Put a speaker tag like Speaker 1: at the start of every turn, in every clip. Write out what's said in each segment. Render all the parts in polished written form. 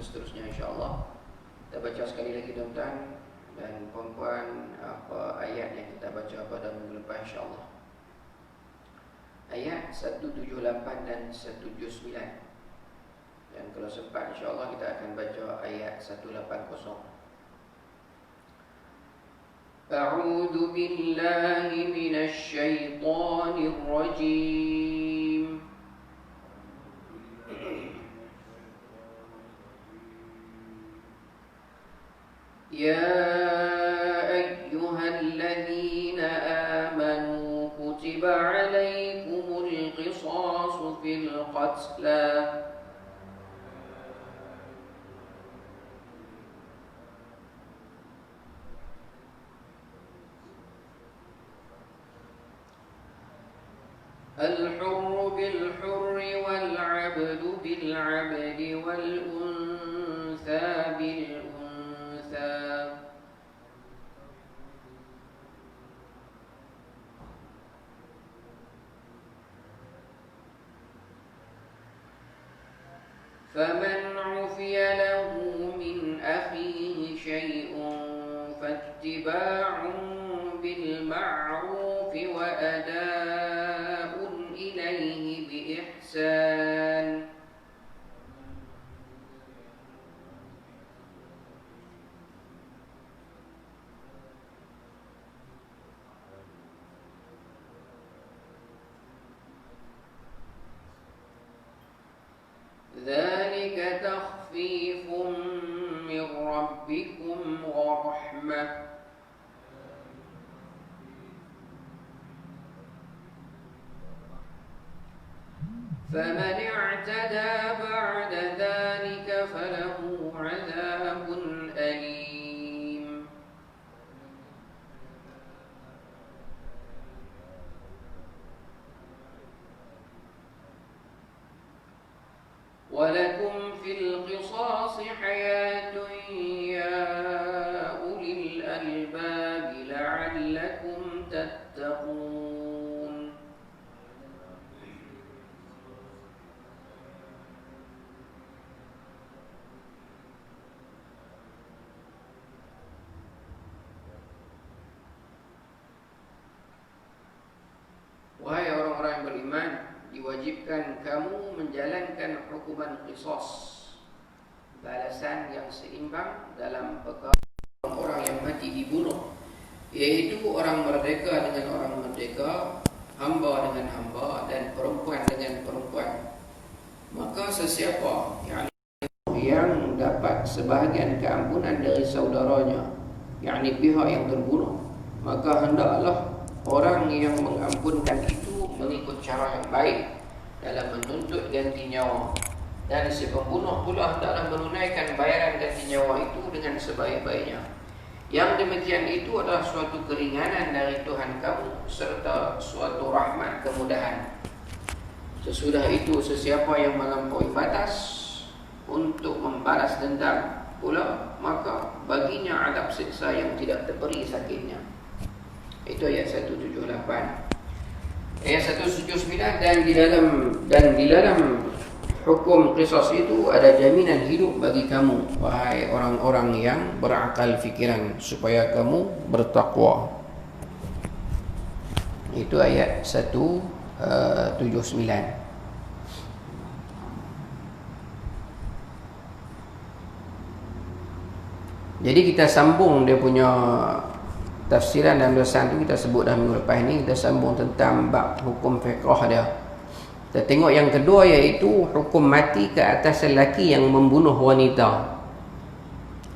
Speaker 1: seterusnya insya-Allah. Kita baca sekali lagi tuan-tuan dan puan-puan apa ayat yang kita baca pada minggu lepas insya-Allah. Ayat 178 dan 179. Dan kalau sempat insya-Allah kita akan baca ayat 180. A'udzu billahi minasy syaithanir rajim. Ya ayyuhalladzina amanu kutiba 'alaikumul qisasu fil qatla الحر بالحر والعبد بالعبد والأنثى بالأنثى فمن عفي له من أخيه شيء فاتباع بالمعروف وأداء إليه بإحسان ذلك تخفيف من ربكم ورحمة فمن اعتدى بعد ذلك فله عذاب أليم ولكم في القصاص حياة يا أولي الألباب لعلكم تتقون Wahai orang-orang yang beriman, diwajibkan kamu menjalankan hukuman qisas, balasan yang seimbang dalam perkara orang yang mati dibunuh, yaitu orang merdeka dengan orang merdeka, hamba dengan hamba, dan perempuan dengan perempuan. Maka sesiapa yang dapat sebahagian keampunan dari saudaranya, yakni pihak yang terbunuh, maka hendaklah orang yang mengampunkan itu mengikut cara yang baik dalam menuntut ganti nyawa, dan si pembunuh pula hendaklah menunaikan bayaran ganti nyawa itu dengan sebaik-baiknya. Yang demikian itu adalah suatu keringanan dari Tuhan kamu serta suatu rahmat kemudahan. Sesudah itu sesiapa yang melampaui batas untuk membalas dendam pula, maka baginya azab siksa yang tidak terberi sakitnya. Itu ayat 178. Ayat 179, dan di dalam hukum qisas itu ada jaminan hidup bagi kamu, wahai orang-orang yang berakal fikiran, supaya kamu bertakwa. Itu ayat 179. Jadi kita sambung dia punya tafsiran dan dosan tu, kita sebut dah minggu lepas ni. Kita sambung tentang bab hukum fiqh dia. Kita tengok yang kedua, iaitu hukum mati ke atas lelaki yang membunuh wanita.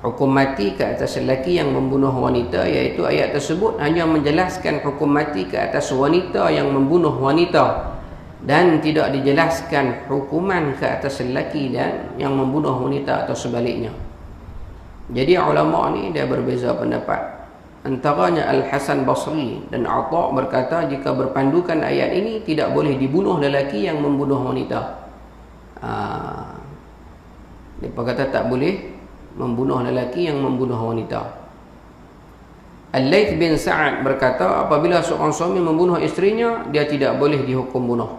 Speaker 1: Hukum mati ke atas lelaki yang membunuh wanita, iaitu ayat tersebut hanya menjelaskan hukum mati ke atas wanita yang membunuh wanita, dan tidak dijelaskan hukuman ke atas lelaki dan yang membunuh wanita atau sebaliknya. Jadi ulama ni dia berbeza pendapat. Antaranya Al-Hasan Basri dan Atha berkata, jika berpandukan ayat ini, tidak boleh dibunuh lelaki yang membunuh wanita. Mereka kata tak boleh membunuh lelaki yang membunuh wanita. Al-Layth bin Sa'ad berkata, apabila seorang suami membunuh isterinya, dia tidak boleh dihukum bunuh.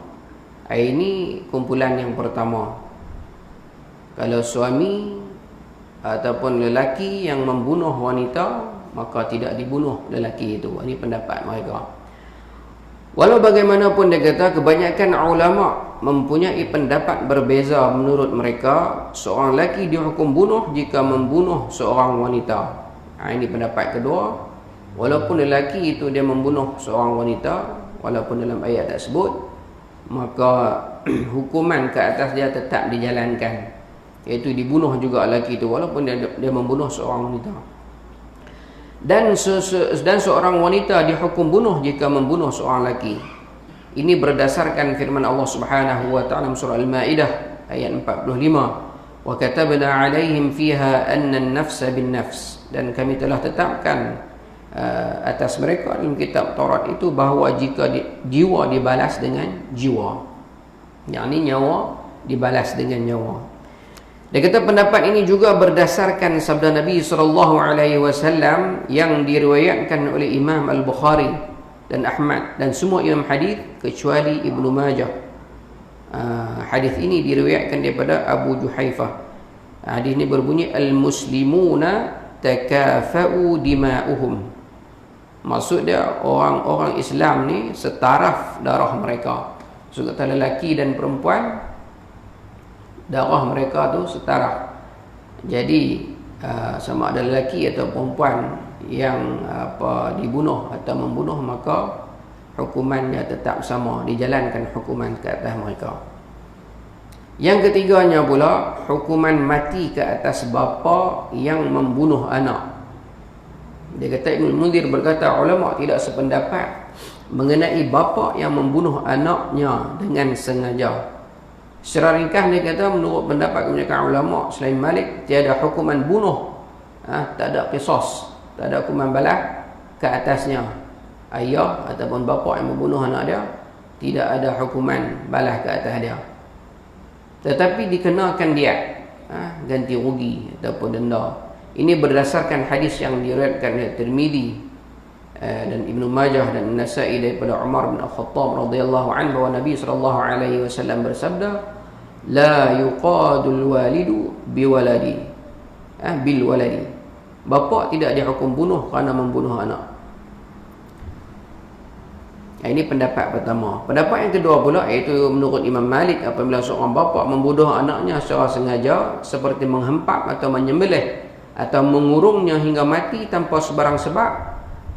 Speaker 1: Ini kumpulan yang pertama. Kalau suami ataupun lelaki yang membunuh wanita, maka tidak dibunuh lelaki itu. Ini pendapat mereka. Walau bagaimanapun dia kata, kebanyakan ulama mempunyai pendapat berbeza. Menurut mereka, seorang lelaki dihukum bunuh jika membunuh seorang wanita. Ini pendapat kedua. Walaupun lelaki itu dia membunuh seorang wanita, walaupun dalam ayat tersebut, maka hukuman ke atas dia tetap dijalankan, iaitu dibunuh juga lelaki itu walaupun dia membunuh seorang wanita. Dan seorang wanita dihukum bunuh jika membunuh seorang lelaki. Ini berdasarkan firman Allah Subhanahu wa taala surah Al-Maidah ayat 45. Wa katabna 'alaihim fiha anna an-nafsa bin-nafs. Dan kami telah tetapkan atas mereka dalam kitab Taurat itu bahawa jika jiwa dibalas dengan jiwa, yakni nyawa dibalas dengan nyawa. Dia kata pendapat ini juga berdasarkan sabda Nabi SAW yang diriwayatkan oleh Imam Al-Bukhari dan Ahmad dan semua imam hadis kecuali Ibnu Majah. Hadis ini diriwayatkan daripada Abu Juhaifah. Hadis ini berbunyi, al-muslimuna takafa'u dima'uhum. Maksud dia, orang-orang Islam ni setaraf darah mereka. So kata lelaki dan perempuan, darah mereka tu setara. Jadi sama ada lelaki atau perempuan yang dibunuh atau membunuh, maka hukumannya tetap sama, dijalankan hukuman ke atas mereka. Yang ketiganya pula, hukuman mati ke atas bapa yang membunuh anak. Dia kata, Ibn Munzir berkata, ulama tidak sependapat mengenai bapa yang membunuh anaknya dengan sengaja. Secara ringkas dia kata, menurut pendapat kebanyakan ulama selain Malik, tiada hukuman bunuh, tak ada qisas, tak ada hukuman balas ke atasnya. Ayah ataupun bapa yang membunuh anak dia, tidak ada hukuman balas ke atas dia. Tetapi dikenakan dia ganti rugi ataupun denda. Ini berdasarkan hadis yang diriwayatkan oleh Tirmizi dan Ibnu Majah dan Nasa'i daripada Umar bin Al-Khattab radhiyallahu anhu bahwa Nabi sallallahu alaihi wasallam bersabda, la yuqadul walidu biwaladi bil waladi. Bapa tidak dihukum bunuh kerana membunuh anak. Ini pendapat pertama. Pendapat yang kedua pula, iaitu menurut Imam Malik, apabila seorang bapa membunuh anaknya secara sengaja, seperti menghempap atau menyembelih atau mengurungnya hingga mati tanpa sebarang sebab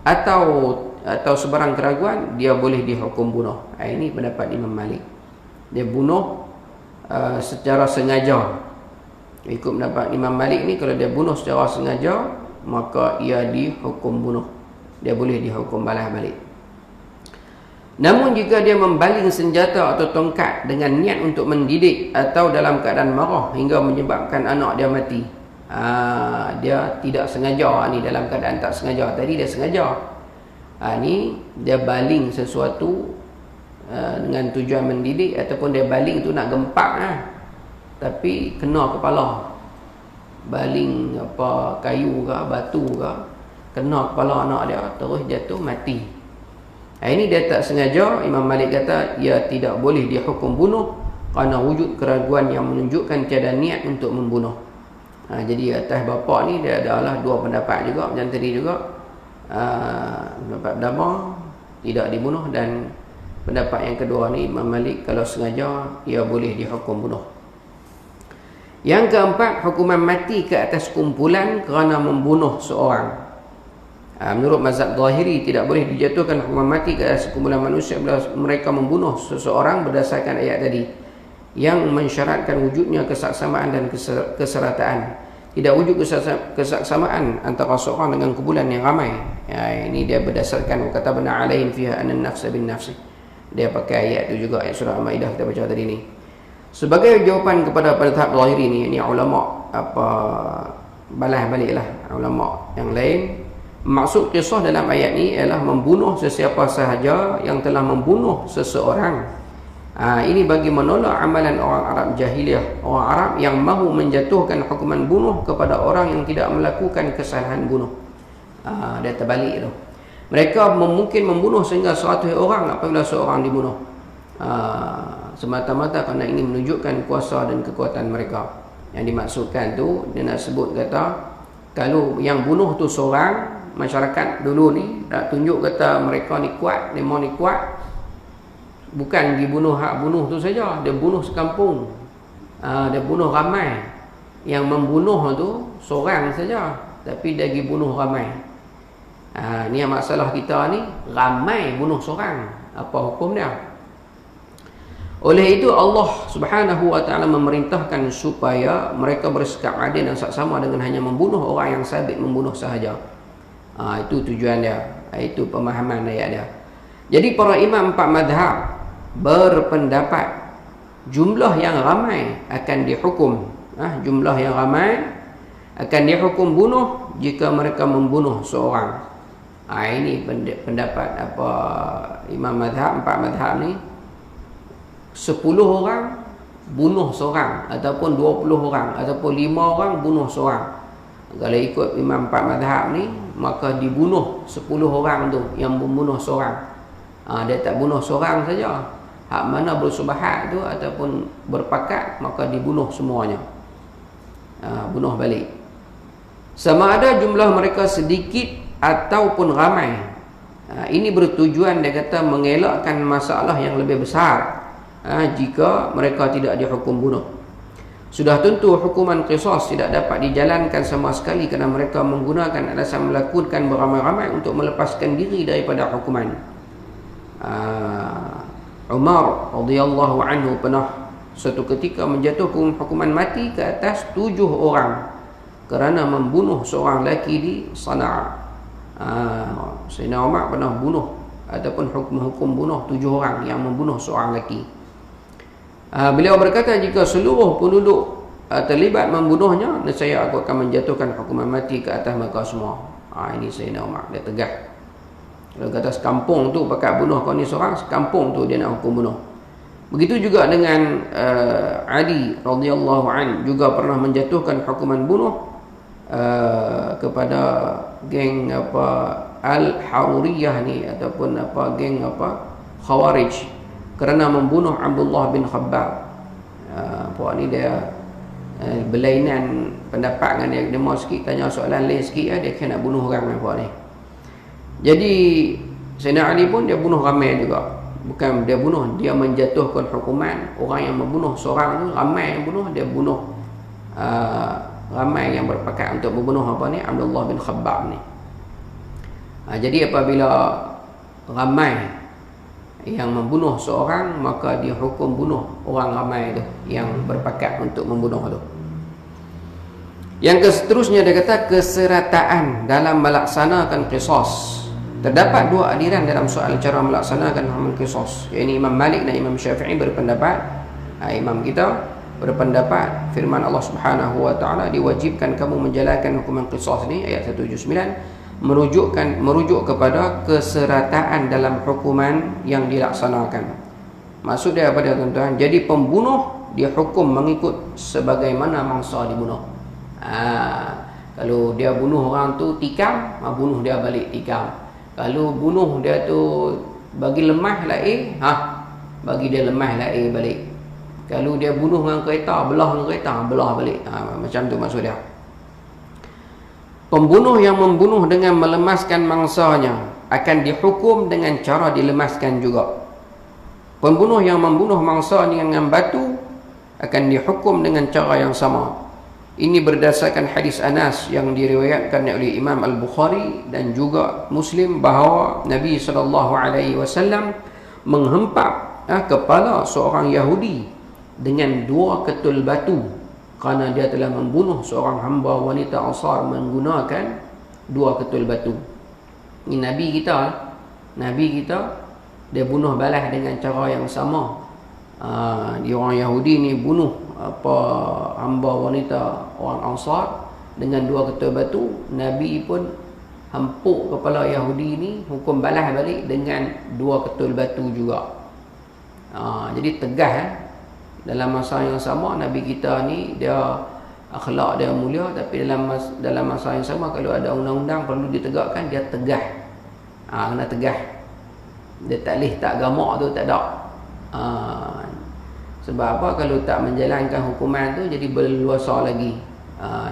Speaker 1: atau sebarang keraguan, dia boleh dihukum bunuh. Ini pendapat Imam Malik. Dia bunuh secara sengaja. Ikut pendapat Imam Malik ni, kalau dia bunuh secara sengaja, maka ia dihukum bunuh. Dia boleh dihukum balas balik. Namun jika dia membaling senjata atau tongkat dengan niat untuk mendidik atau dalam keadaan marah hingga menyebabkan anak dia mati, dia tidak sengaja. Ni dalam keadaan tak sengaja. Tadi dia sengaja. Ni dia baling sesuatu dengan tujuan mendidik, ataupun dia baling tu nak gempak, tapi kena kepala. Baling kayu ke batu ke, kena kepala anak dia, terus jatuh mati. Ini dia tak sengaja. Imam Malik kata ia tidak boleh dihukum bunuh kerana wujud keraguan yang menunjukkan tiada niat untuk membunuh. Jadi atas bapa ni dia adalah dua pendapat juga, macam tadi juga. Pendapat pertama tidak dibunuh, dan pendapat yang kedua ni Imam Malik kalau sengaja ia boleh dihukum bunuh. Yang keempat, hukuman mati ke atas kumpulan kerana membunuh seorang. Menurut mazhab Zahiri, tidak boleh dijatuhkan hukuman mati ke atas kumpulan manusia bila mereka membunuh seseorang berdasarkan ayat tadi yang mensyaratkan wujudnya kesaksamaan dan keserataan. Tidak wujud kesaksamaan antara seorang dengan kumpulan yang ramai. Ini dia berdasarkan katabna alaihim fiha anna an-nafsa bin-nafs. Dia pakai ayat itu juga, ayat surah Al-Maidah kita baca tadi ni. Sebagai jawapan kepada mazhab Zahiri ni ulama balas baliklah ulama yang lain. Maksud kisah dalam ayat ni ialah membunuh sesiapa sahaja yang telah membunuh seseorang. Ini bagi menolak amalan orang Arab jahiliyah, orang Arab yang mahu menjatuhkan hukuman bunuh kepada orang yang tidak melakukan kesalahan bunuh. Dia terbalik tu. Mereka mungkin membunuh sehingga 100 orang apabila seorang dibunuh, semata-mata kerana ini menunjukkan kuasa dan kekuatan mereka. Yang dimaksudkan tu dia nak sebut kata kalau yang bunuh tu seorang, masyarakat dulu ni tak tunjuk kata mereka ni kuat, demo ni kuat, bukan dibunuh hak bunuh tu saja, dia bunuh sekampung, dia bunuh ramai. Yang membunuh tu seorang saja, tapi dia pergi bunuh ramai. Ni yang masalah kita ni, ramai bunuh seorang, apa hukum dia? Oleh itu Allah Subhanahu wa taala memerintahkan supaya mereka bersikap adil dan saksama dengan hanya membunuh orang yang sabit membunuh sahaja. Itu tujuan dia. Itu pemahaman ayat dia. Jadi para imam empat mazhab berpendapat jumlah yang ramai akan dihukum. Jumlah yang ramai akan dihukum bunuh jika mereka membunuh seorang. Ini pendapat apa imam mazhab, empat mazhab ni. 10 orang bunuh seorang, ataupun 20 orang, ataupun 5 orang bunuh seorang. Kalau ikut imam empat mazhab ni, maka dibunuh 10 orang tu yang membunuh seorang. Dia tak bunuh seorang saja, hak mana bersubahat tu ataupun berpakat, maka dibunuh semuanya. Bunuh balik. Sama ada jumlah mereka sedikit ataupun ramai. Ini bertujuan dia kata mengelakkan masalah yang lebih besar jika mereka tidak dihukum bunuh. Sudah tentu hukuman qisas tidak dapat dijalankan sama sekali kerana mereka menggunakan alasan melakukan beramai-ramai untuk melepaskan diri daripada hukuman. Umar radhiyallahu anhu pernah suatu ketika menjatuhkan hukuman mati ke atas 7 orang kerana membunuh seorang lelaki di Sana'a. Sayyidina Umar pernah bunuh ataupun hukum bunuh 7 orang yang membunuh seorang lelaki. Beliau berkata, jika seluruh penduduk terlibat membunuhnya, nescaya aku akan menjatuhkan hukuman mati ke atas mereka semua. Ini Sayyidina Umar, dia tegas. Kalau kata sekampung tu pakat bunuh kau ni seorang, sekampung tu dia nak hukum bunuh. Begitu juga dengan Ali radhiyallahu an, juga pernah menjatuhkan hukuman bunuh kepada geng Al-Haruriyah ni, ataupun geng Khawarij, kerana membunuh Abdullah bin Khabbab. Puak ni dia berlainan pendapat dengan dia mau sikit, tanya soalan lain sikit, dia kena nak bunuh orang dengan puak ni. Jadi Sayyidina Ali pun dia bunuh ramai juga. Bukan dia bunuh, dia menjatuhkan hukuman. Orang yang membunuh seorang tu, ramai yang bunuh, dia bunuh ramai yang berpakat untuk membunuh Abdullah bin Khabbab ni. Jadi apabila ramai yang membunuh seorang, maka dihukum bunuh orang ramai itu yang berpakat untuk membunuh itu. Yang seterusnya dia kata keserataan dalam melaksanakan qisas. Terdapat dua aliran dalam soal cara melaksanakan hukuman qisas, iaitu Imam Malik dan Imam Syafi'i berpendapat, imam kita berpendapat firman Allah Subhanahu wa taala, diwajibkan kamu menjalankan hukuman qisas ni, ayat 179, merujuk kepada keserataan dalam hukuman yang dilaksanakan. Maksud dia apa dia tuan-tuan? Jadi pembunuh dihukum mengikut sebagaimana mangsa dibunuh. Kalau dia bunuh orang tu tikam, bunuh dia balik tikam. Kalau bunuh dia tu bagi lemah lain, bagi dia lemah lain balik. Kalau dia bunuh dengan kereta, belah dengan kereta, belah balik. Macam tu maksud dia. Pembunuh yang membunuh dengan melemaskan mangsanya akan dihukum dengan cara dilemaskan juga. Pembunuh yang membunuh mangsa dengan batu akan dihukum dengan cara yang sama. Ini berdasarkan hadis Anas yang diriwayatkan oleh Imam Al-Bukhari dan juga Muslim, bahawa Nabi SAW menghempap kepala seorang Yahudi dengan 2 ketul batu kerana dia telah membunuh seorang hamba wanita Ansar menggunakan 2 ketul batu. Ini Nabi kita dia bunuh balas dengan cara yang sama. Dia orang Yahudi ni bunuh hamba wanita orang Ansar dengan 2 ketul batu. Nabi pun hempuk kepala Yahudi ni, hukum balas balik dengan 2 ketul batu juga. Jadi tegas dalam masa yang sama. Nabi kita ni dia akhlak dia mulia, tapi dalam masa yang sama kalau ada undang-undang perlu ditegakkan, dia tegas. Kena tegas. Dia tak leh tak gamak tu tak ada. Sebab apa? Kalau tak menjalankan hukuman tu jadi berluasa lagi.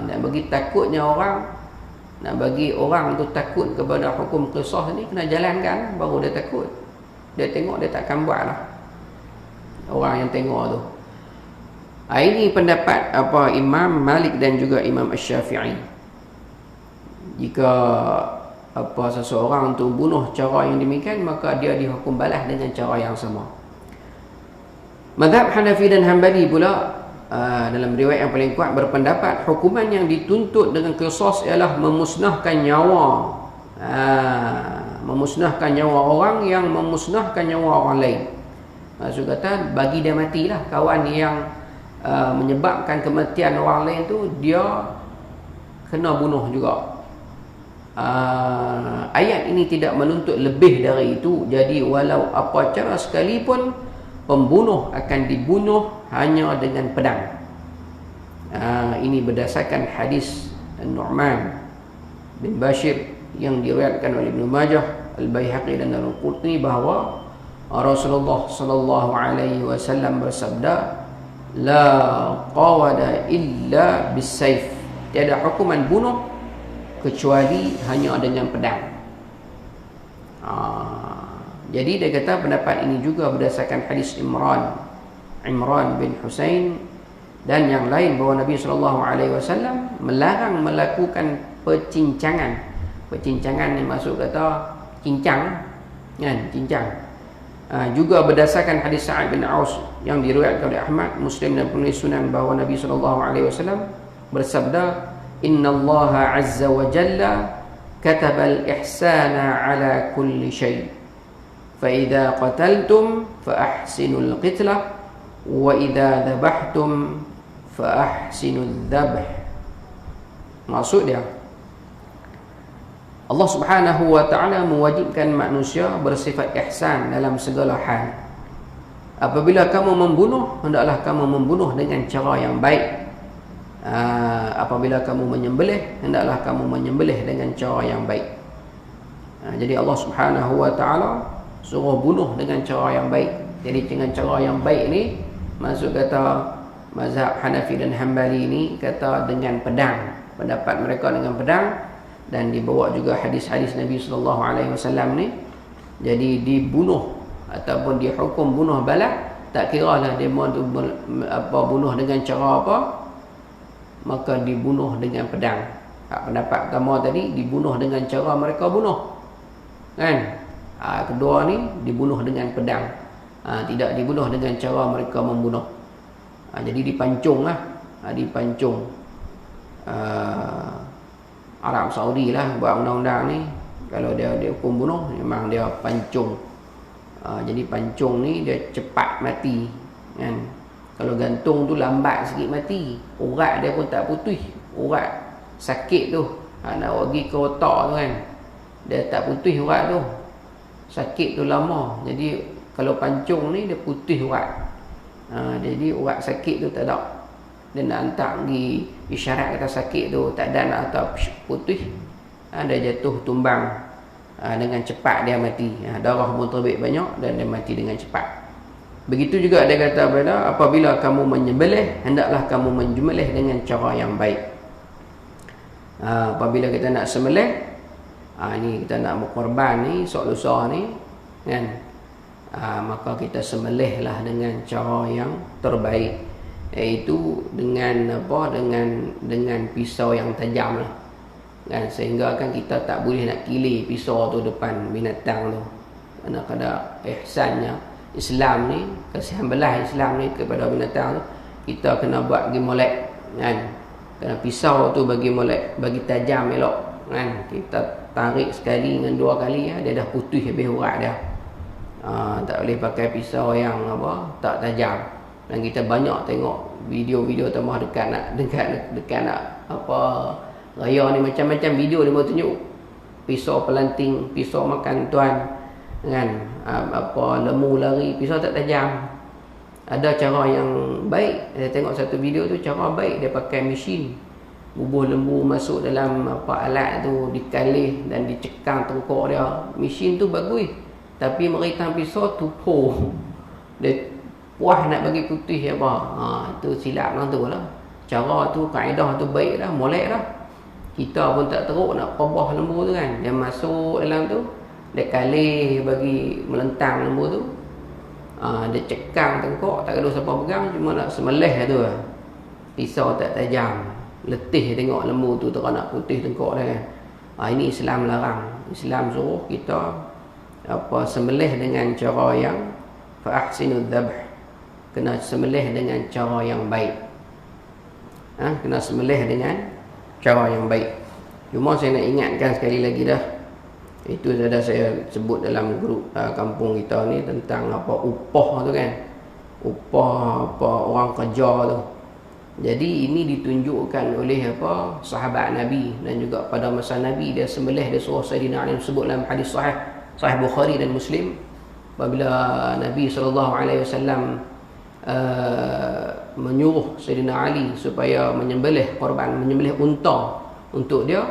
Speaker 1: Nak bagi takutnya orang, nak bagi orang tu takut kepada hukum qisas ni, kena jalankan baru dia takut. Dia tengok dia takkan buat lah, orang yang tengok tu. Ini pendapat Imam Malik dan juga Imam Asy-Syafi'i. Jika seseorang tu bunuh cara yang demikian, maka dia dihukum balas dengan cara yang sama. Mazhab Hanafi dan Hanbali pula dalam riwayat yang paling kuat berpendapat hukuman yang dituntut dengan qisas ialah memusnahkan nyawa. Memusnahkan nyawa orang yang memusnahkan nyawa orang lain. Maksud kata bagi dia matilah. Kawan yang menyebabkan kematian orang lain tu, dia kena bunuh juga. Ayat ini tidak menuntut lebih dari itu. Jadi walau apa cara sekalipun, pembunuh akan dibunuh hanya dengan pedang. Ini berdasarkan hadis Nu'man bin Bashir yang diriwayatkan oleh Ibnu Majah, Al-Baihaqi dan Al-Qurtubi bahawa Rasulullah sallallahu alaihi wasallam bersabda, la qawada illa bisayf. Tiada hukuman bunuh kecuali hanya dengan pedang. Jadi dia kata pendapat ini juga berdasarkan hadis Imran bin Husain dan yang lain bahawa Nabi SAW melarang melakukan pecincangan. Pecincangan ni maksud kata cincang, kan? Cincang. Juga berdasarkan hadis Sa'ad bin Aus yang diriwayatkan oleh Ahmad, Muslim dan penulis Sunan bahawa Nabi SAW bersabda, innallaha azza wa jalla kataba al-ihsana ala kulli syai'. Fa idza qataltum fa ahsinul qitlah wa idza dhabhtum fa ahsinul dhabh. Maksud dia, Allah Subhanahu wa ta'ala mewajibkan manusia bersifat ihsan dalam segala hal. Apabila kamu membunuh, hendaklah kamu membunuh dengan cara yang baik. Apabila kamu menyembelih, hendaklah kamu menyembelih dengan cara yang baik. Jadi Allah Subhanahu wa ta'ala suruh bunuh dengan cara yang baik. Jadi dengan cara yang baik ni, maksud kata mazhab Hanafi dan Hanbali ni kata dengan pedang. Pendapat mereka dengan pedang. Dan dibawa juga hadis-hadis Nabi SAW ni. Jadi dibunuh ataupun dihukum bunuh balas, tak kira lah dia mahu bunuh dengan cara apa, maka dibunuh dengan pedang. Pendapat pertama tadi dibunuh dengan cara mereka bunuh, kan? Kedua ni dibunuh dengan pedang, tidak dibunuh dengan cara mereka membunuh. Jadi dipancung lah, dipancung. Arab Saudi lah buat undang-undang ni, kalau dia hukum bunuh memang dia pancung. Jadi pancung ni dia cepat mati, kan? Kalau gantung tu lambat sikit mati. Urat dia pun tak putih, urat sakit tu, nak pergi ke otak tu, kan? Dia tak putih urat tu, sakit tu lama. Jadi kalau pancung ni dia putih urat. Jadi urat sakit tu tak ada. Dia nak hantar pergi isyarat kata sakit tu tak ada nak atau putih, dia jatuh tumbang, dengan cepat dia mati. Darah pun terbit banyak dan dia mati dengan cepat. Begitu juga dia kata apabila kamu menyembelih, hendaklah kamu menyembelih dengan cara yang baik. Apabila kita nak sembelih, ni kita nak berkorban ni, sok lusa ni, kan? Maka kita sembelihlah dengan cara yang terbaik, iaitu dengan dengan pisau yang tajam lah, kan? Sehingga kan kita tak boleh nak kilir pisau tu depan binatang tu. Kerana kada ihsannya Islam ni, kasihan belah Islam ni kepada binatang tu, kita kena buat bagi molek, kan? Kena pisau tu bagi molek, bagi tajam elok, kan? Kita tarik sekali dengan dua kali, dia dah putih habis urat dia. Tak boleh pakai pisau yang tak tajam. Dan kita banyak tengok video-video tambah dekat nak raya ni, macam-macam video dia mau tunjuk pisau pelanting, pisau makan tuan, kan? Lembu lari, pisau tak tajam. Ada cara yang baik. Saya tengok satu video tu, cara baik dia pakai mesin, bubuh lembu masuk dalam alat tu, dikalih dan dicekang tengkok dia. Mesin tu bagus, tapi meritang pisau tupuh. Dia
Speaker 2: puas nak bagi putih apa. Itu silap lah tu lah. Cara tu, kaedah tu baik dah, molek dah. Kita pun tak teruk nak pebah lembu tu kan. Dia masuk dalam tu, dia kalih bagi melentang lembu tu. Dia cekang tengkok, tak ada siapa pegang, cuma nak semelih tu lah. Pisau tak tajam, letih tengok lembu tu nak putih tengkok dia kan. Ini Islam larang. Islam suruh kita sembelih dengan cara yang fa-ahsinud dhabh. Kena sembelih dengan cara yang baik. Kena sembelih dengan cara yang baik. Cuma saya nak ingatkan sekali lagi dah. Itu sudah saya sebut dalam grup kampung kita ni tentang upah tu kan. Upah orang kerja tu. Jadi ini ditunjukkan oleh sahabat Nabi dan juga pada masa Nabi dia sembelih, dia suruh Sayyidina Ali sebut dalam hadis sahih Bukhari dan Muslim, apabila Nabi SAW menyuruh Sayyidina Ali supaya menyembelih korban, menyembelih unta untuk dia.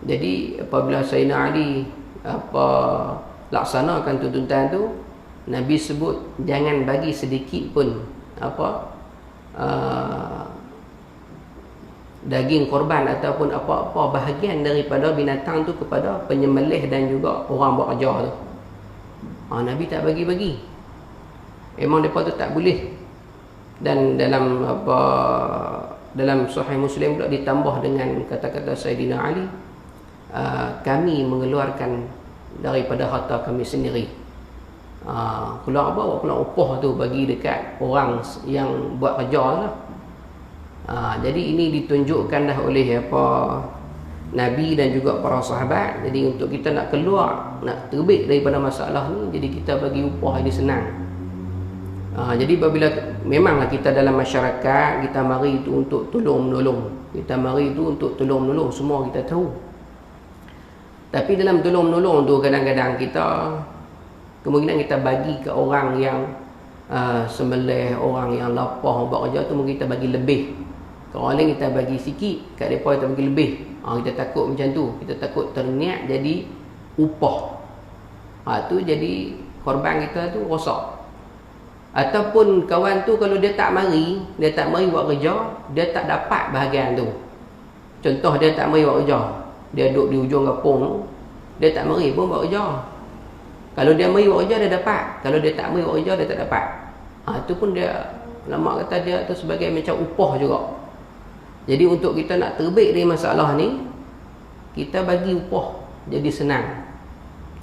Speaker 2: Jadi apabila Sayyidina Ali laksanakan tuntutan tu, Nabi sebut jangan bagi sedikit pun daging korban ataupun apa-apa bahagian daripada binatang tu kepada penyembelih dan juga orang buat kerja tu. Nabi tak bagi-bagi. Memang depa tu tak boleh. Dan dalam Sahih Muslim pula ditambah dengan kata-kata Sayyidina Ali, kami mengeluarkan daripada harta kami sendiri. Keluar keluar upah tu bagi dekat orang yang buat kerja lah. Jadi ini ditunjukkan dah oleh Nabi dan juga para sahabat. Jadi untuk kita nak keluar, nak terbit daripada masalah ni, jadi kita bagi upah ini senang. Jadi apabila memanglah kita dalam masyarakat, kita mari itu untuk tolong-menolong. Kita mari itu untuk tolong-menolong, semua kita tahu. Tapi dalam tolong-menolong tu kadang-kadang kita kemungkinan kita bagi ke orang yang sembelih, orang yang lapar buat kerja tu, mungkin kita bagi lebih. Kalau orang lain kita bagi sikit, kat mereka kita bagi lebih. Kita takut macam tu. Kita takut terniat jadi upah. Tu jadi korban kita tu rosak. Ataupun kawan tu kalau dia tak mari buat kerja, dia tak dapat bahagian tu. Contoh dia tak mari buat kerja, dia duduk di ujung kampung tu, dia tak mari pun buat kerja. Kalau dia mari buat kerja dia dapat, kalau dia tak mari buat kerja dia tak dapat. Tu pun dia, ulama kata dia tu sebagai macam upah juga. Jadi untuk kita nak terbit dari masalah ni, kita bagi upah jadi senang.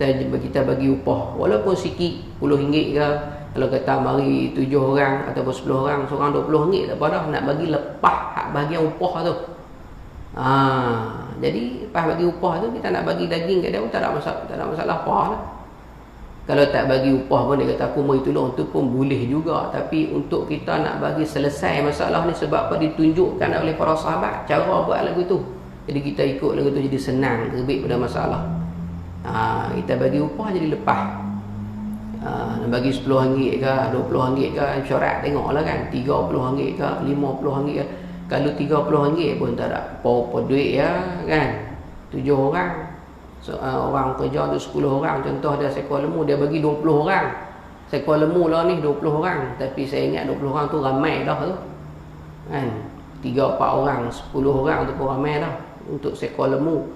Speaker 2: Kita bagi upah walaupun sikit, RM10 ke. Kalau kata mari 7 orang ataupun 10 orang, seorang RM20 tak apa dah, nak bagi lepas hak bahagian upah tu. Jadi lepas bagi upah tu, kita nak bagi daging kat dia pun tak ada masalah apa lah. Kalau tak bagi upah pun dia kata aku mari tolong, tu pun boleh juga. Tapi untuk kita nak bagi selesai masalah ni, sebab apa ditunjukkan oleh para sahabat cara buat lagu tu. Jadi kita ikut lagu tu jadi senang terbit pada masalah. Kita bagi upah jadi lepas. Nak bagi RM10 ke, RM20 ke, syarat tengoklah kan, RM30 ke, RM50 ke. Kalau RM30 pun tak ada apa-apa duit ya kan. 7 orang. Orang kerja tu 10 orang, contoh dia seekor lembu, dia bagi 20 orang. Seekor lembu lah ni 20 orang, tapi saya ingat 20 orang tu ramai dah tu kan. 3-4 orang, 10 orang tu pun ramai dah untuk seekor lembu.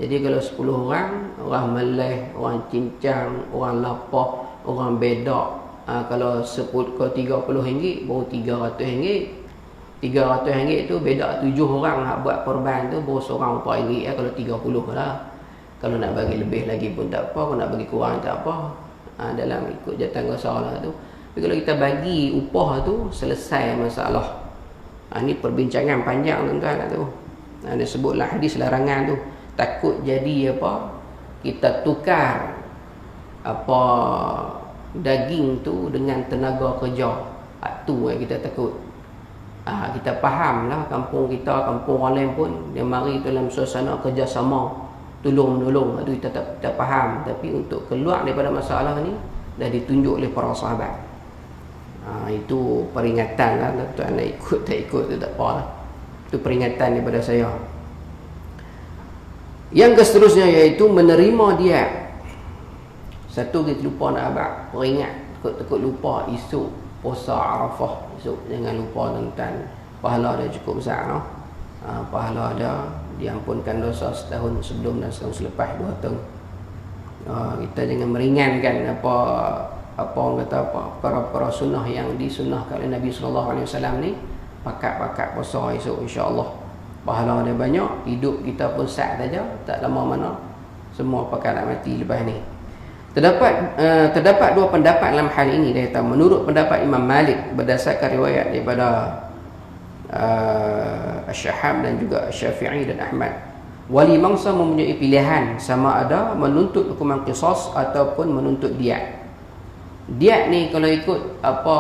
Speaker 2: Jadi kalau 10 orang, orang meleh, orang cincang, orang lapar, orang bedak, kalau RM30 baru RM300. RM300 tu bedak 7 orang nak buat korban tu baru seorang RM4 kalau 30 lah. Kalau nak bagi lebih lagi pun tak apa, kalau nak bagi kurang tak apa. Dalam ikut jawatankuasa lah tu. Tapi kalau kita bagi upah tu, selesai masalah. Ini perbincangan panjang tuan-tuan tu. Dia sebutlah hadis larangan tu. Takut jadi kita tukar daging tu dengan tenaga kerja. Tu yang kita takut. Kita faham lah kampung kita, kampung orang lain pun dia mari dalam suasana kerjasama, tolong-menolong, itu kita faham. Tapi untuk keluar daripada masalah ni dah ditunjuk oleh para sahabat. Itu peringatan lah. Tuan nak ikut tak ikut tu tak apa lah. Itu peringatan daripada saya. Yang seterusnya iaitu menerima dia. Satu kita lupa nak abang peringat, takut lupa esok puasa Arafah esok, jangan lupa tuan-tuan, pahala dia cukup besar, no? Pahala dia diampunkan dosa setahun sebelum dan setahun selepas, 2 tahun. Kita jangan meringankan apa orang kata perkara sunnah yang disunnahkan oleh Nabi sallallahu alaihi wasallam ni. Pakat-pakat puasa esok, insya-Allah pahala dia banyak, hidup kita pun sah saja, tak lama mana semua pakat nak mati lepas ni. Terdapat 2 pendapat dalam hal ini. Dia kata menurut pendapat Imam Malik berdasarkan riwayat daripada Asy-Syahab dan juga Syafi'i dan Ahmad, wali mangsa mempunyai pilihan sama ada menuntut hukuman qisas ataupun menuntut diat. Diat ni kalau ikut apa,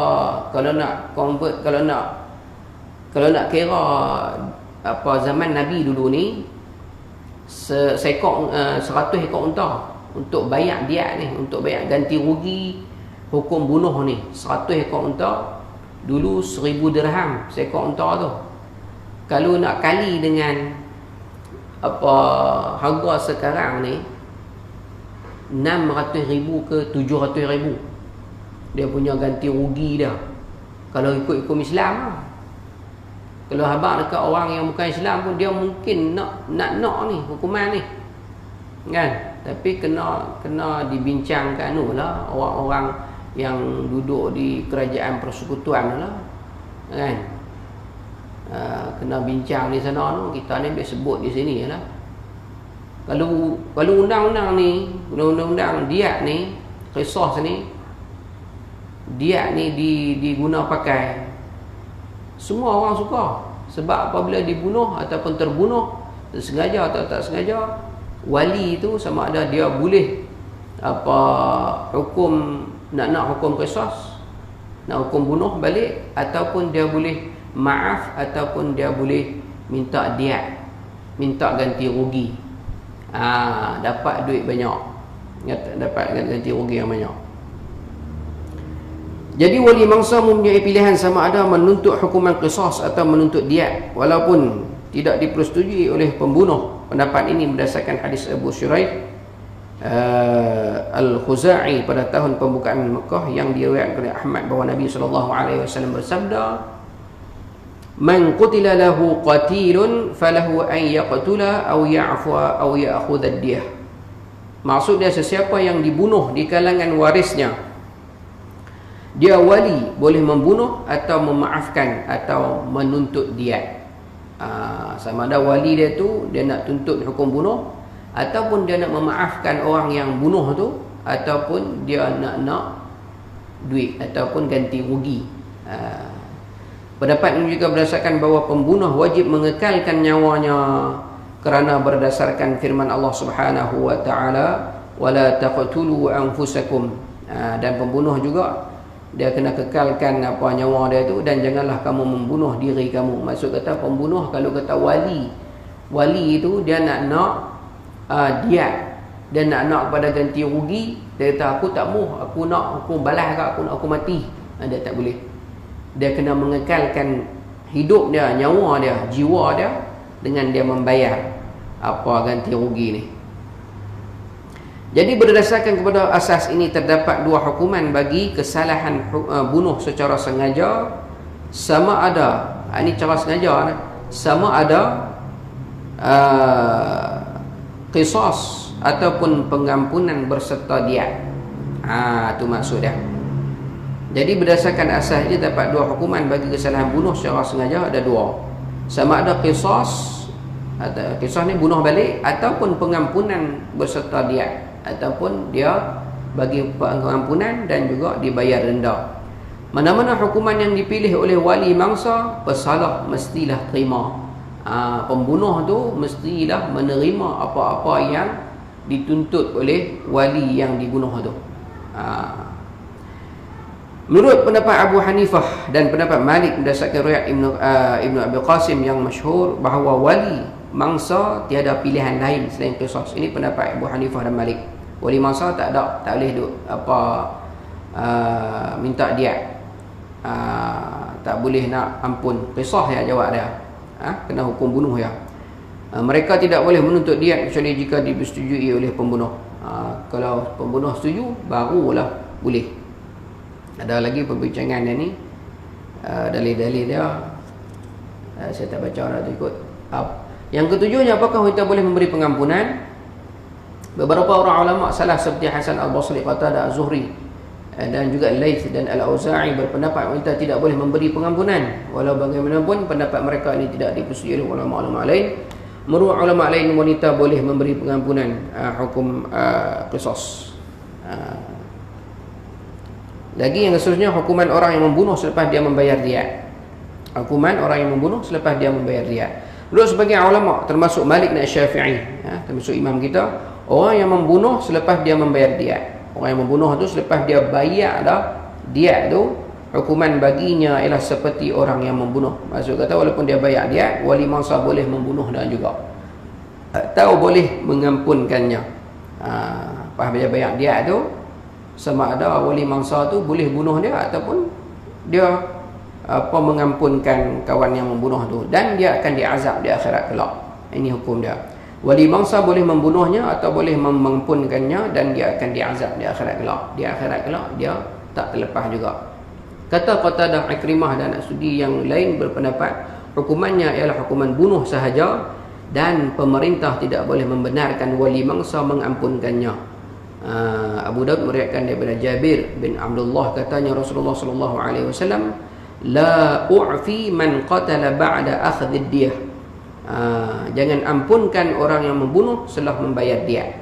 Speaker 2: kalau nak convert, kalau nak kira apa zaman Nabi dulu ni, 100 ekor unta untuk bayar diat ni, untuk bayar ganti rugi hukum bunuh ni. 100 ekor unta dulu 1000 dirham seekor unta tu. Kalau nak kali dengan apa harga sekarang ni, 600,000 ke 700,000 dia punya ganti rugi dia kalau ikut hukum Islam lah. Kalau habaq dekat orang yang bukan Islam pun, dia mungkin nak ni hukuman ni, kan? Tapi kena dibincangkan lah orang-orang yang duduk di kerajaan persekutuan lah, kan? Kena bincang di sana tu. Kita ni boleh sebut di sini lah. Kalau undang-undang ni, undang-undang diat ni, qisas ni, diat ni diguna pakai, semua orang suka. Sebab apabila dibunuh ataupun terbunuh sengaja atau tak sengaja, wali itu sama ada dia boleh apa hukum, nak hukum qisas, nak hukum bunuh balik, ataupun dia boleh maaf, ataupun dia boleh minta diat, minta ganti rugi. Dapat duit banyak, dapat ganti rugi yang banyak. Jadi wali mangsa mempunyai pilihan sama ada menuntut hukuman qisas atau menuntut diat, walaupun tidak dipersetujui oleh pembunuh. Pendapat ini berdasarkan hadis Abu Syuraih Al-Khuzai pada tahun pembukaan Mekah yang diriwayatkan oleh Ahmad bahawa Nabi SAW bersabda, "Man qutila lahu qatilun falahu an yaqtula aw ya'fua aw ya'khudha ad-diyah." Maksudnya sesiapa yang dibunuh di kalangan warisnya, dia wali boleh membunuh atau memaafkan atau menuntut diat. Sama ada wali dia tu dia nak tuntut hukum bunuh, ataupun dia nak memaafkan orang yang bunuh tu, ataupun dia nak duit ataupun ganti rugi. Pendapat ini juga berdasarkan bahawa pembunuh wajib mengekalkan nyawanya kerana berdasarkan firman Allah Subhanahu wa taala, "Wala taqtulu anfusakum." Dan pembunuh juga dia kena kekalkan apa nyawa dia tu, dan janganlah kamu membunuh diri kamu. Maksud kata pembunuh, kalau kata wali itu dia nak diat, dia nak kepada ganti rugi, dia kata aku tak mau, aku nak aku balas kat aku, nak aku mati. Dia tak boleh. Dia kena mengekalkan hidup dia, nyawa dia, jiwa dia, dengan dia membayar apa ganti rugi ni. Jadi berdasarkan kepada asas ini terdapat 2 hukuman bagi kesalahan bunuh secara sengaja, sama ada ini cara sengaja, sama ada qisas ataupun pengampunan berserta diat. Itu maksud dia. Jadi berdasarkan asas ini terdapat 2 hukuman bagi kesalahan bunuh secara sengaja, ada 2. Sama ada qisas, atau qisas ni bunuh balik, ataupun pengampunan berserta diat, ataupun dia bagi pengampunan dan juga dibayar denda. Mana-mana hukuman yang dipilih oleh wali mangsa, pesalah mestilah terima. Pembunuh tu mestilah menerima apa-apa yang dituntut oleh wali yang dibunuh tu. Menurut pendapat Abu Hanifah dan pendapat Malik berdasarkan riwayat Ibnu Abi Qasim yang masyhur bahawa wali mangsa tiada pilihan lain selain qisas. Ini pendapat Abu Hanifah dan Malik. Wali mangsa tak boleh minta diat, tak boleh nak ampun. Qisas ya jawab dia, kena hukum bunuh ya. Mereka tidak boleh menuntut diat kecuali jika disetujui oleh pembunuh. Kalau pembunuh setuju, barulah boleh. Ada lagi perbincangan dia ni, dalil-dalil dia, saya tak baca dah tu ikut. Yang ketujuhnya, apakah wanita boleh memberi pengampunan? Beberapa orang ulama salah seperti Hasan Al-Basri, Qatadah, Az-Zuhri dan juga Laits dan Al-Auza'i berpendapat wanita tidak boleh memberi pengampunan. Walau bagaimanapun pendapat mereka ini tidak dipersetujui oleh ulama-ulama lain. Menurut ulama lain, wanita boleh memberi pengampunan hukum qisas. Lagi yang seterusnya, hukuman orang yang membunuh selepas dia membayar diyat. Hukuman orang yang membunuh selepas dia membayar diyat. Menurut sebagian ulama termasuk Malik dan Syafi'i, termasuk imam kita, orang yang membunuh selepas dia membayar diyat. Orang yang membunuh tu selepas dia bayar dah diyat tu, hukuman baginya ialah seperti orang yang membunuh. Maksud kata walaupun dia bayar diyat, wali mangsa boleh membunuh dan juga atau boleh mengampunkannya. Lepas dia bayar diyat tu, sama ada wali mangsa tu boleh bunuh dia ataupun dia mengampunkan kawan yang membunuh tu, dan dia akan diazab di akhirat kelak. Ini hukum dia. Wali mangsa boleh membunuhnya atau boleh mengampunkannya, dan dia akan diazab di akhirat kelak. Di akhirat kelak dia tak terlepas juga. Kata Qatadah, Ikrimah dan As-Suddi yang lain berpendapat hukumannya ialah hukuman bunuh sahaja, dan pemerintah tidak boleh membenarkan wali mangsa mengampunkannya. Abu Daud meriwayatkan daripada Jabir bin Abdullah, katanya Rasulullah sallallahu alaihi wasallam, la u'fi man qatala ba'da akhdhi diyah. Jangan ampunkan orang yang membunuh setelah membayar diyat.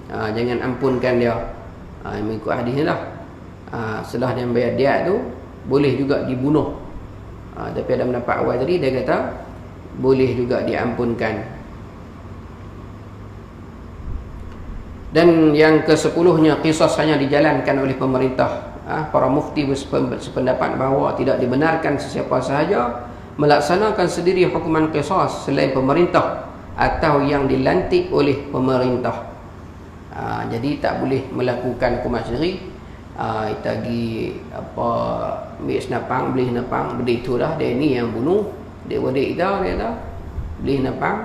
Speaker 2: Jangan ampunkan dia. Mengikut hadis ni lah. Setelah dia membayar diyat tu boleh juga dibunuh. Tapi ada pendapat awal tadi, dia kata boleh juga diampunkan. Dan yang ke-10-nya, qisas hanya dijalankan oleh pemerintah. Para mufti bersependapat bahawa tidak dibenarkan sesiapa sahaja melaksanakan sendiri hukuman qisas selain pemerintah atau yang dilantik oleh pemerintah. Jadi tak boleh melakukan hukuman sendiri. Kita pergi ambil senapang, beli senapang, benda itu dah, dia ni yang bunuh, dia wadik kita, dia dah beli senapang,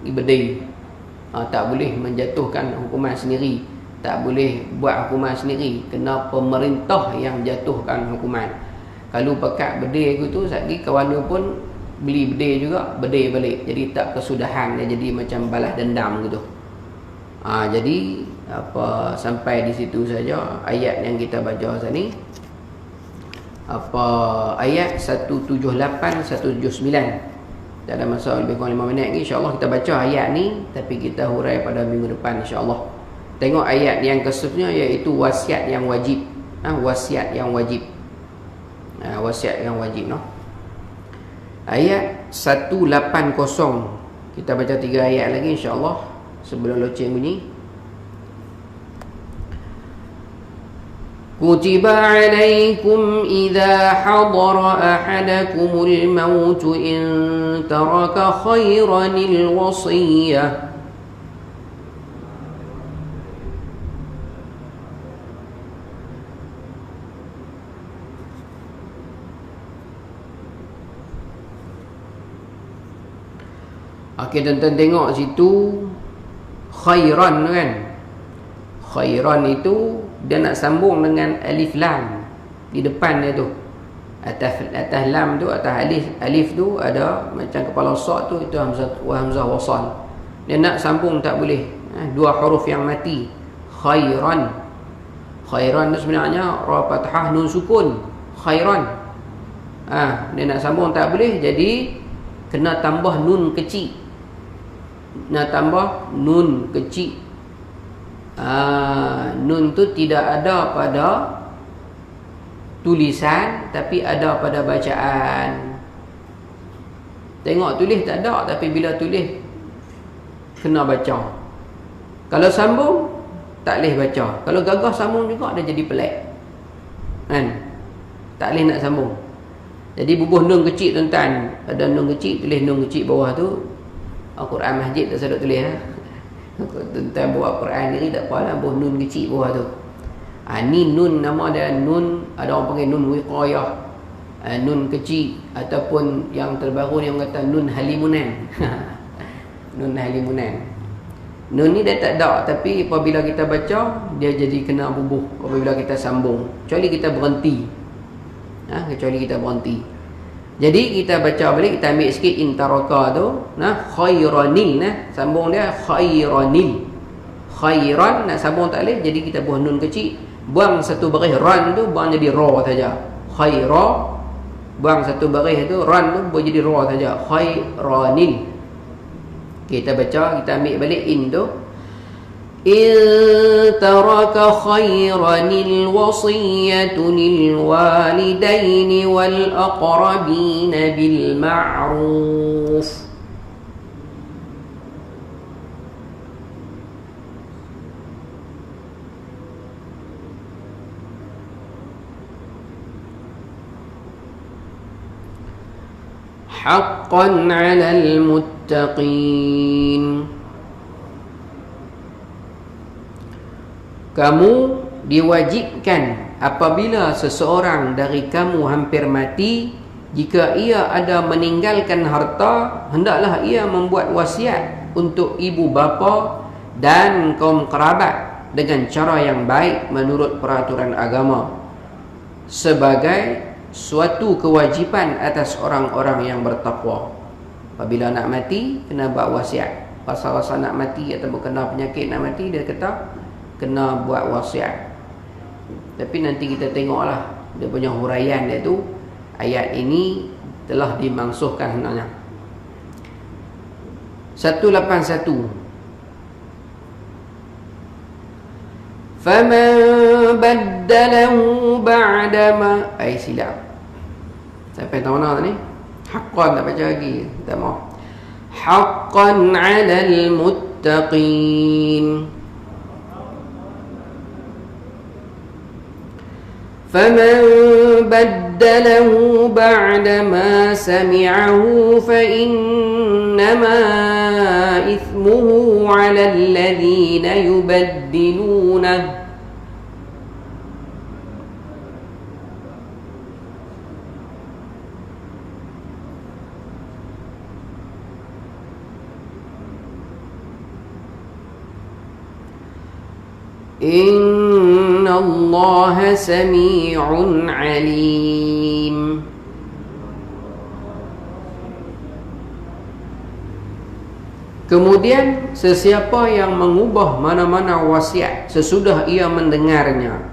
Speaker 2: pergi bedai. Tak boleh menjatuhkan hukuman sendiri, tak boleh buat hukuman sendiri, kena pemerintah yang jatuhkan hukuman. Kalau pekat bedai aku tu, lagi kawan dia pun beli bedai juga, bedai balik. Jadi tak kesudahan, dia jadi macam balas dendam gitu. Jadi sampai di situ saja ayat yang kita baca tadi. Ayat 178 179. Dalam masa lebih kurang 5 minit lagi, insya-Allah kita baca ayat ni, tapi kita hurai pada minggu depan insya-Allah. Tengok ayat yang ke-10-nya, iaitu wasiat yang wajib. Wasiat yang wajib. Wasiat yang wajib, no. Ayat 180. Kita baca 3 ayat lagi insya-Allah sebelum loceng bunyi. Kutiba alaikum idza hadara ahadakumul maut in taraka khairanil wasiyah. Okey, tuan-tuan tengok situ khairan kan. Khairan itu dia nak sambung dengan alif lam di depan dia tu. Atas lam tu, atas alif tu ada macam kepala sad tu, itu hamzah wasal. Dia nak sambung tak boleh. Dua huruf yang mati. Khairan. Khairan tu sebenarnya ra fathah nun sukun. Khairan. Dia nak sambung tak boleh, jadi kena tambah nun kecil. Nak tambah nun kecil. Nun tu tidak ada pada tulisan, tapi ada pada bacaan. Tengok tulis tak ada, tapi bila tulis kena baca. Kalau sambung tak boleh baca. Kalau gagah sambung juga dia jadi pelik kan, tak boleh nak sambung. Jadi bubuh nun kecil tuan-tuan. Ada nun kecil, tulis nun kecil bawah tu. Al-Quran masjid tak sedut tulis tuan-tuan buat Quran ni tak apalah, buh nun kecil bawah tu. Ni nun, nama dia nun, ada orang panggil nun wiqayah, nun kecil, ataupun yang terbaru ni orang kata nun halimunan. Nun halimunan. Nun ni dia tak ada, tapi apabila kita baca dia jadi kena bubuh apabila kita sambung, kecuali kita berhenti. kecuali kita berhenti. Jadi kita baca balik, kita ambil sikit intaraka tu, khairanil, sambung dia khairanil. Khairan nak sambung tak boleh, jadi kita buang nun kecil, buang satu baris ran tu, buang jadi ra saja. Khaira, buang satu baris tu, ran tu buang jadi ra saja. Khairanil. Kita baca, kita ambil balik in tu. إن ترك خيرا الوصية للوالدين والأقربين بالمعروف حقا على المتقين. Kamu diwajibkan apabila seseorang dari kamu hampir mati, jika ia ada meninggalkan harta, hendaklah ia membuat wasiat untuk ibu bapa dan kaum kerabat dengan cara yang baik menurut peraturan agama, sebagai suatu kewajipan atas orang-orang yang bertakwa. Apabila nak mati, kena buat wasiat. Pasal-pasal nak mati atau kena penyakit nak mati, dia kata kena buat wasiat. Tapi nanti kita tengoklah dia punya huraian dia tu, ayat ini telah dimansuhkan sebenarnya. 181. Faman baddalahu ba'dama, silap. Sampai tahu mana ni? Haqqan tak baca lagi. Tak mau. Haqqan 'alal muttaqin. فمن بدله بعدما سمعه فإنما إثمه على الذين يبدلونه Inna Allah sami'un alim. Kemudian sesiapa yang mengubah mana-mana wasiat sesudah ia mendengarnya,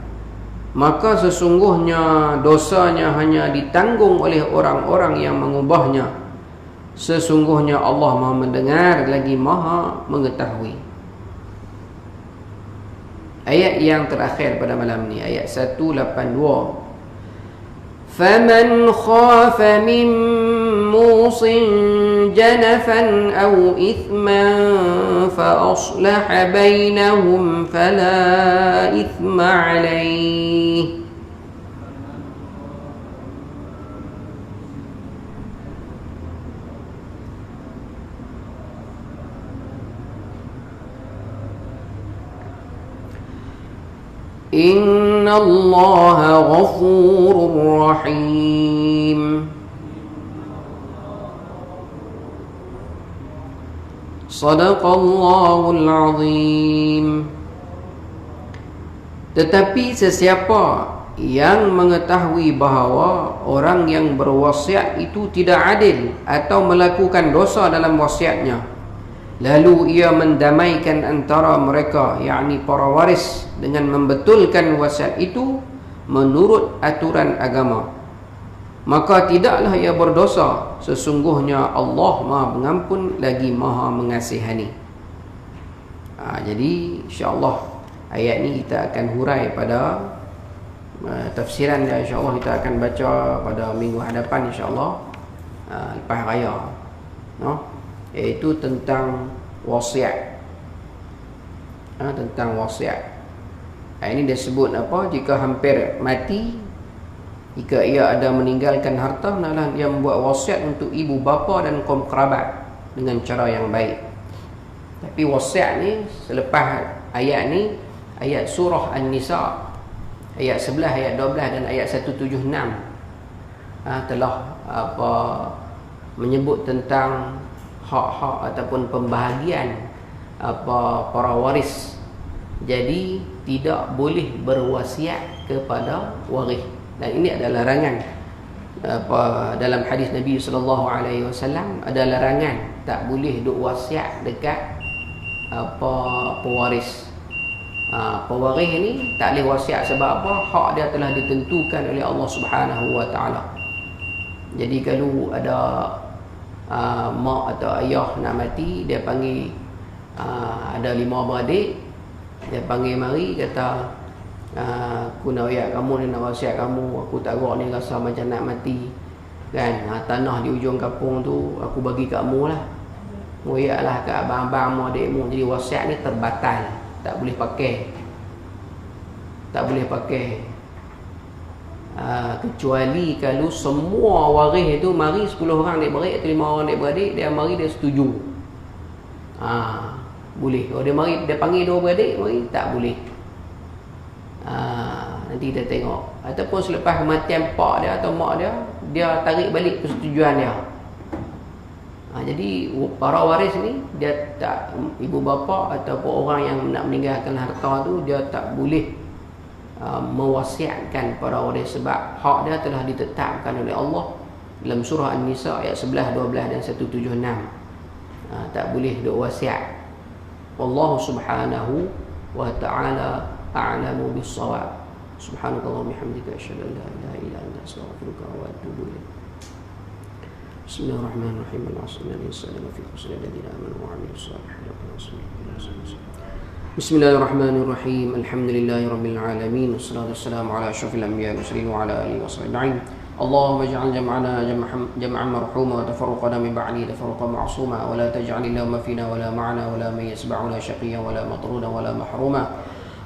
Speaker 2: maka sesungguhnya dosanya hanya ditanggung oleh orang-orang yang mengubahnya. Sesungguhnya Allah Maha mendengar lagi Maha mengetahui. Ayat yang terakhir pada malam ni, ayat 182. فَمَنْ خَافَ مِنْ مُوصٍ جَنَفًا أَوْ إِثْمًا فَأَصْلَحَ بَيْنَهُمْ فَلَا إِثْمَ عَلَيْهِ. Inna Allah ghafurur rahim. Sadaqallahul azim. Tetapi sesiapa yang mengetahui bahawa orang yang berwasiat itu tidak adil atau melakukan dosa dalam wasiatnya, lalu ia mendamaikan antara mereka, yakni para waris, dengan membetulkan wasiat itu menurut aturan agama, maka tidaklah ia berdosa. Sesungguhnya Allah Maha Pengampun lagi Maha Mengasihani. Jadi insya-Allah ayat ni kita akan hurai pada tafsiran dia. Insya-Allah kita akan baca pada minggu hadapan insya-Allah, lepas raya, iaitu tentang wasiat. Tentang wasiat. Ini dia sebut apa? Jika hampir mati, jika ia ada meninggalkan harta, hendaklah dia membuat wasiat untuk ibu bapa dan kaum kerabat dengan cara yang baik. Tapi wasiat ni selepas ayat ni, ayat surah An-Nisa ayat 11, ayat 12 dan ayat 176 telah menyebut tentang hak-hak ataupun pembahagian para waris. Jadi tidak boleh berwasiat kepada waris, dan ini adalah larangan. dalam hadis Nabi SAW ada larangan tak boleh duk wasiat dekat pewaris. Pewaris ni tak boleh wasiat sebab apa? Hak dia telah ditentukan oleh Allah Subhanahu Wa Taala. Jadi kalau ada mak atau ayah nak mati, dia panggil ada 5 beradik, dia panggil mari, kata aku nak wasiat kamu ni, nak wasiat kamu, aku tak gerak ni rasa macam nak mati kan. Tanah di ujung kampung tu aku bagi kamu lah, ngoyaklah kat abang-abang adikmu. Jadi wasiat ni terbatal, tak boleh pakai, tak boleh pakai. Kecuali kalau semua waris itu mari 10 orang adik-beradik atau 5 orang adik-beradik, dia mari dia setuju, boleh. Kalau dia mari, dia panggil 2 beradik mari, tak boleh. Nanti kita tengok. Ataupun selepas kematian pak dia atau mak dia, dia tarik balik persetujuan dia. Jadi para waris ni, dia tak, ibu bapa ataupun orang yang nak meninggalkan harta tu, dia tak boleh mewasiatkan para waris sebab hak dia telah ditetapkan oleh Allah dalam surah An-Nisa ayat 11, 12 dan 176. Tak boleh duk wasiat. Wallahu subhanahu wa ta'ala a'lamu bis-shawab. Subhanakallahumma bihamdika asyhadu an la ilaha illa anta astaghfiruka wa atubu ilaik. Bismillahirrahmanirrahim. Al-'asri fi khusr alladziina aamanu wa 'amilus shalihaati. Bismillahirrahmanirrahim. Alhamdulillahirabbil alamin. Wassalatu wassalamu ala asyrafil anbiya'i wal mursalin wa ala alihi washabbihi ajma'in. Allahumma ij'al jam'ana jam'an marhuma wa tafarruqana min ba'di tafarruqan ma'suma wa la taj'al illahumma fina wa la ma'ana wa la man yasba'una shaqiyyan wa la matrudan wa la mahruma.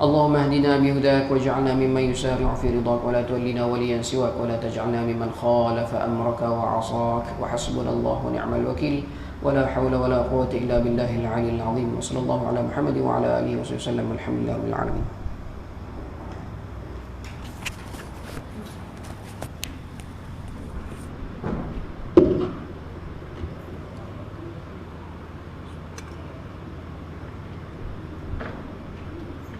Speaker 2: Allahumma hdina bihudak waj'alna mimman yusari'u fi ridak wa la tuwallina waliyan siwak wa la taj'alna mimman khalafa amraka wa 'asak wa hasbunallahu wa ni'mal wakeel wa la hawla wa la quwwata illa billahil 'aliyyil 'azim. Wa sallallahu ala Muhammad wa ala alihi wa sallam. Alhamdulillahil alamin.